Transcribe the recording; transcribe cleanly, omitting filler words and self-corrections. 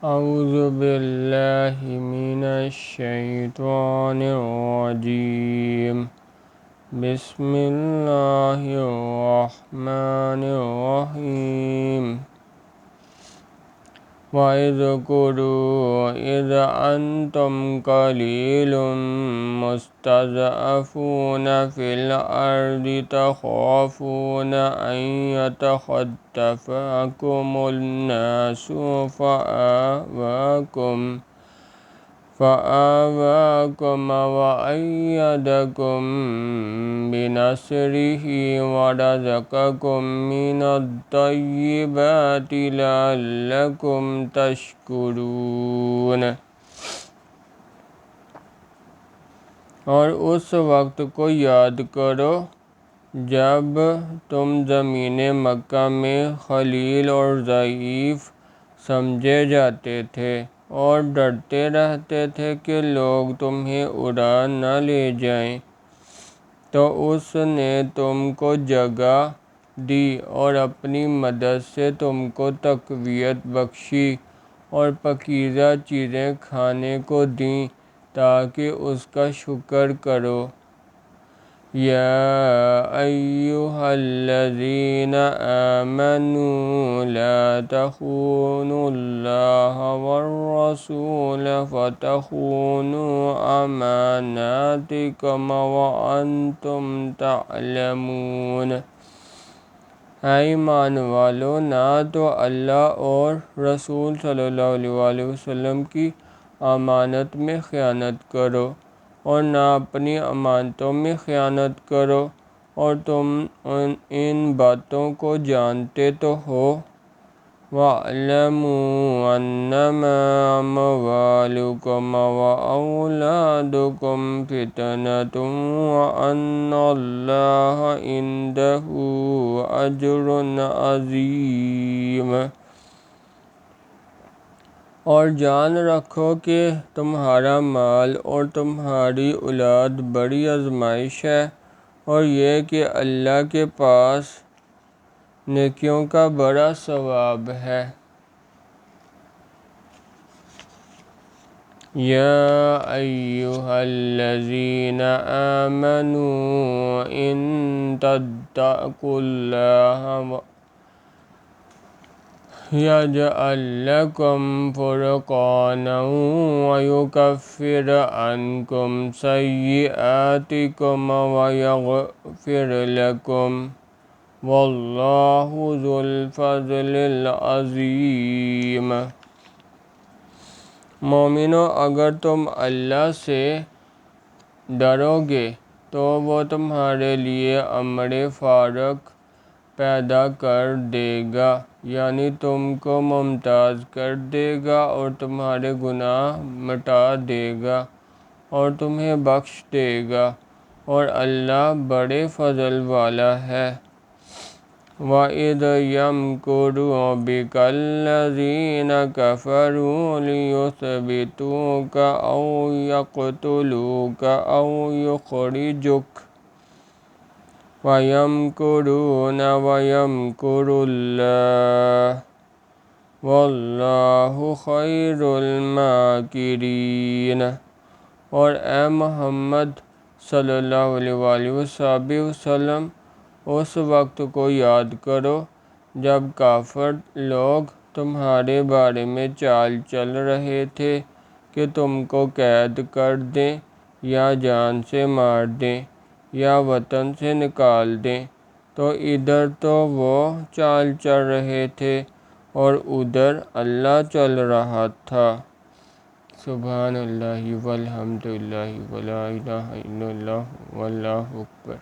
اعوذ باللہ من الشیطان الرجیم بسم اللہ الرحمن الرحیم وَاذْكُرُوا إِذْ أَنْتُمْ قَلِيلٌ مُسْتَضْعَفُونَ فِي الْأَرْضِ تَخَافُونَ أَنْ يَتَخَطَّفَكُمُ النَّاسُ فَآوَاكُمْ وَأَيَّدَكُمْ بِنَصْرِهِ وَرَزَقَكُمْ مِنَ الطَّيِّبَاتِ لَعَلَّكُمْ تَشْكُرُونَ۔ اور اس وقت کو یاد کرو جب تم زمین مکہ میں خلیل اور ضعیف سمجھے جاتے تھے اور ڈرتے رہتے تھے کہ لوگ تمہیں اڑا نہ لے جائیں، تو اس نے تم کو جگہ دی اور اپنی مدد سے تم کو تقویت بخشی اور پاکیزہ چیزیں کھانے کو دیں تاکہ اس کا شکر کرو۔ یا ایھا الذین آمنوا لا تخونوا اللہ والرسول فتخونوا اماناتکم وانتم تعلمون۔ اے ایمان والو، نہ تو اللہ اور رسول صلی اللہ علیہ وسلم کی امانت میں خیانت کرو اور نہ اپنی امانتوں میں خیانت کرو، اور تم ان باتوں کو جانتے تو ہو۔ وَاعْلَمُوا أَنَّمَا أَمْوَالُكُمْ وَأَوْلَادُكُمْ فِتْنَةٌ وَأَنَّ اللَّهَ عِندَهُ أَجْرٌ عَظِيمٌ۔ اور جان رکھو کہ تمہارا مال اور تمہاری اولاد بڑی آزمائش ہے، اور یہ کہ اللہ کے پاس نیکیوں کا بڑا ثواب ہے۔ یا ایھا الذین آمنوا ان تتقوا اللہ یجعل لکم فرقانا ویکفر عنکم سیئاتکم ویغفر لکم واللہ ذو الفضل العظیم۔ مومنو، اگر تم اللہ سے ڈرو گے تو وہ تمہارے لیے امر فاروق پیدا کر دے گا، یعنی تم کو ممتاز کر دے گا اور تمہارے گناہ مٹا دے گا اور تمہیں بخش دے گا، اور اللہ بڑے فضل والا ہے۔ وَإِذْ يَمْكُرُ بِكَ الَّذِينَ كَفَرُوا لِيُثْبِتُوكَ أَوْ يَقْتُلُوكَ أَوْ يُخْرِجُوكَ وَيَمْكُرُونَ وَيَمْكُرُ اللَّهُ وَاللَّهُ خَيْرُ الْمَاكِرِينَ۔ اور اے محمد صلی اللہ علیہ وسلم، اس وقت کو یاد کرو جب کافر لوگ تمہارے بارے میں چال چل رہے تھے کہ تم کو قید کر دیں یا جان سے مار دیں یا وطن سے نکال دیں، تو ادھر تو وہ چال چل رہے تھے اور ادھر اللہ چل رہا تھا۔ سبحان اللہ والحمد للہ ولا الہ الا اللہ واللہ اکبر۔